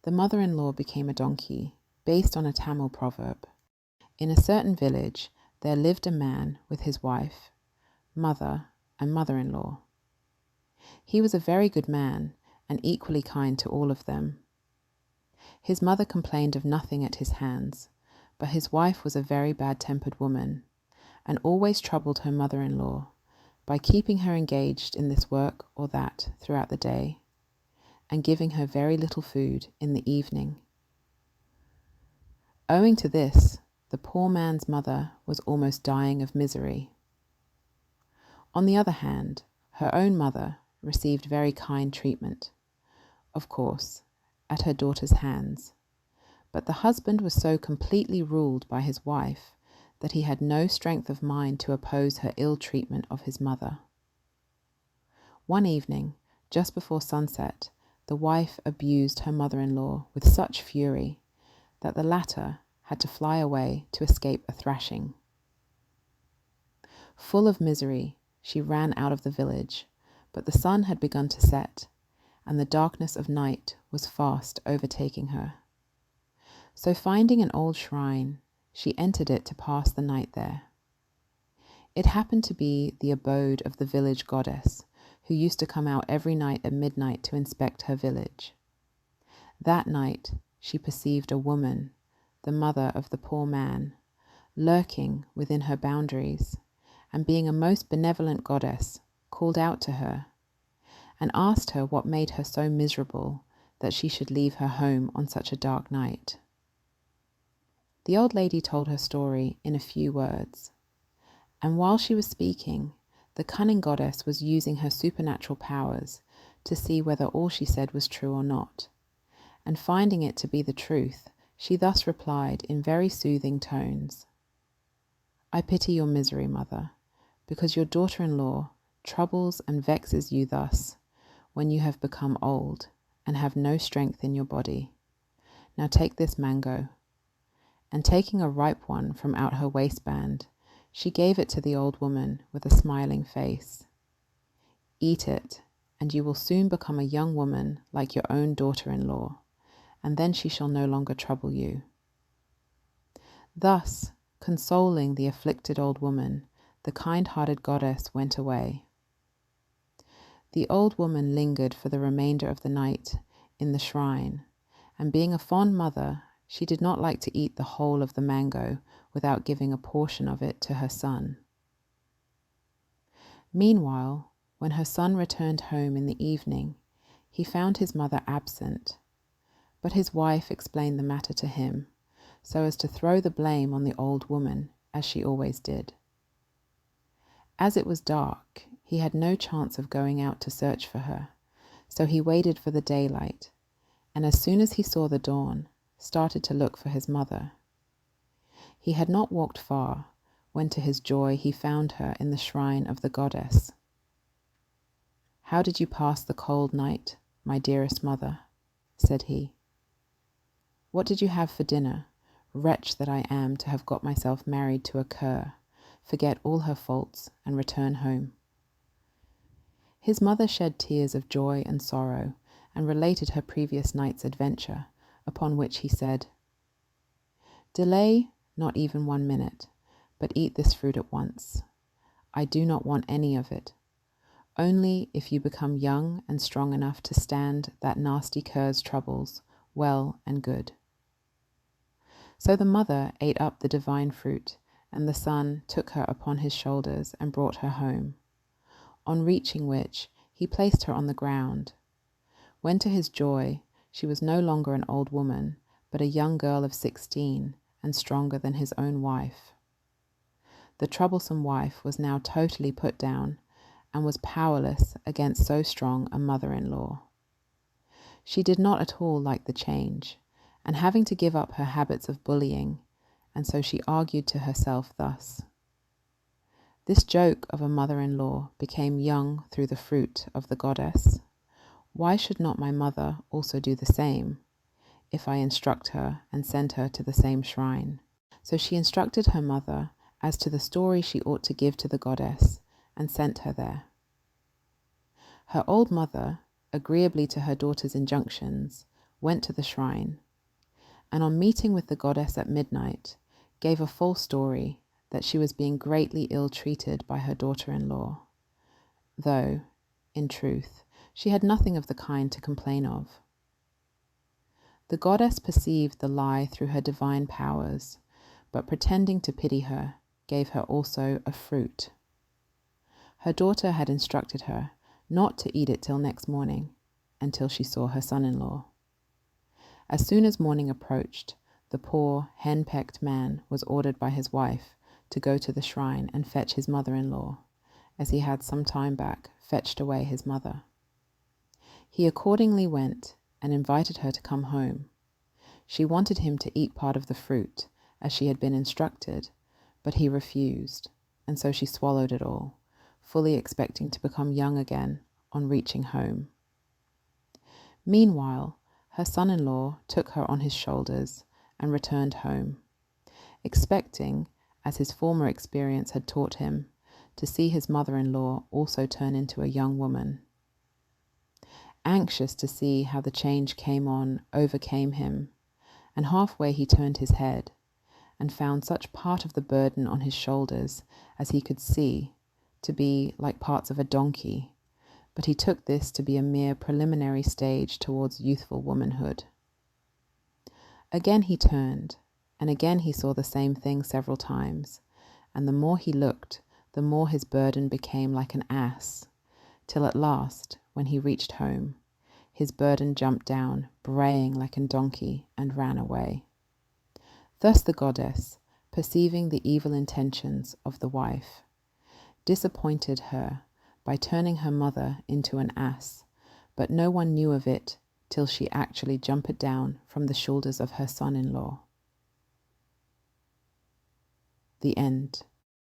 the mother-in-law became a donkey, based on a Tamil proverb. In a certain village, there lived a man with his wife, mother, and mother-in-law. He was a very good man and equally kind to all of them. His mother complained of nothing at his hands, but his wife was a very bad-tempered woman and always troubled her mother-in-law by keeping her engaged in this work or that throughout the day and giving her very little food in the evening. Owing to this, the poor man's mother was almost dying of misery. On the other hand, her own mother received very kind treatment, of course, at her daughter's hands, but the husband was so completely ruled by his wife that he had no strength of mind to oppose her ill treatment of his mother. One evening, just before sunset, the wife abused her mother-in-law with such fury that the latter had to fly away to escape a thrashing. Full of misery, she ran out of the village, but the sun had begun to set, and the darkness of night was fast overtaking her. So finding an old shrine, she entered it to pass the night there. It happened to be the abode of the village goddess, who used to come out every night at midnight to inspect her village. That night she perceived a woman, the mother of the poor man, lurking within her boundaries, and being a most benevolent goddess, called out to her and asked her what made her so miserable that she should leave her home on such a dark night. The old lady told her story in a few words, and while she was speaking, the cunning goddess was using her supernatural powers to see whether all she said was true or not, and finding it to be the truth, she thus replied in very soothing tones, "I pity your misery, mother, because your daughter-in-law troubles and vexes you thus when you have become old and have no strength in your body. Now take this mango." And taking a ripe one from out her waistband, she gave it to the old woman with a smiling face. "Eat it, and you will soon become a young woman like your own daughter-in-law, and then she shall no longer trouble you." Thus, consoling the afflicted old woman, the kind-hearted goddess went away. The old woman lingered for the remainder of the night in the shrine, and being a fond mother, she did not like to eat the whole of the mango without giving a portion of it to her son. Meanwhile, when her son returned home in the evening, he found his mother absent, but his wife explained the matter to him, so as to throw the blame on the old woman, as she always did. As it was dark, he had no chance of going out to search for her, so he waited for the daylight, and as soon as he saw the dawn, started to look for his mother. He had not walked far, when to his joy he found her in the shrine of the goddess. "How did you pass the cold night, my dearest mother?" said he. "What did you have for dinner? Wretch that I am to have got myself married to a cur, forget all her faults, and return home." His mother shed tears of joy and sorrow, and related her previous night's adventure, upon which he said, "Delay not even 1 minute, but eat this fruit at once. I do not want any of it. Only if you become young and strong enough to stand that nasty cur's troubles, well and good." So the mother ate up the divine fruit, and the son took her upon his shoulders and brought her home, on reaching which he placed her on the ground, when to his joy she was no longer an old woman, but a young girl of 16 and stronger than his own wife. The troublesome wife was now totally put down and was powerless against so strong a mother-in-law. She did not at all like the change, and having to give up her habits of bullying, and so she argued to herself thus, "This joke of a mother-in-law became young through the fruit of the goddess. Why should not my mother also do the same, if I instruct her and send her to the same shrine?" So she instructed her mother as to the story she ought to give to the goddess, and sent her there. Her old mother, agreeably to her daughter's injunctions, went to the shrine, and on meeting with the goddess at midnight, gave a false story that she was being greatly ill-treated by her daughter-in-law, though, in truth, she had nothing of the kind to complain of. The goddess perceived the lie through her divine powers, but pretending to pity her, gave her also a fruit. Her daughter had instructed her not to eat it till next morning, until she saw her son-in-law. As soon as morning approached, the poor, hen-pecked man was ordered by his wife to go to the shrine and fetch his mother-in-law, as he had some time back fetched away his mother. He accordingly went and invited her to come home. She wanted him to eat part of the fruit, as she had been instructed, but he refused, and so she swallowed it all, fully expecting to become young again on reaching home. Meanwhile, her son-in-law took her on his shoulders and returned home, expecting, as his former experience had taught him, to see his mother-in-law also turn into a young woman. Anxious to see how the change overcame him, and halfway he turned his head, and found such part of the burden on his shoulders as he could see to be like parts of a donkey, but he took this to be a mere preliminary stage towards youthful womanhood. Again he turned, and again he saw the same thing several times, and the more he looked, the more his burden became like an ass, till at last, when he reached home, his burden jumped down, braying like a donkey, and ran away. Thus the goddess, perceiving the evil intentions of the wife, disappointed her by turning her mother into an ass, but no one knew of it till she actually jumped down from the shoulders of her son-in-law. The end.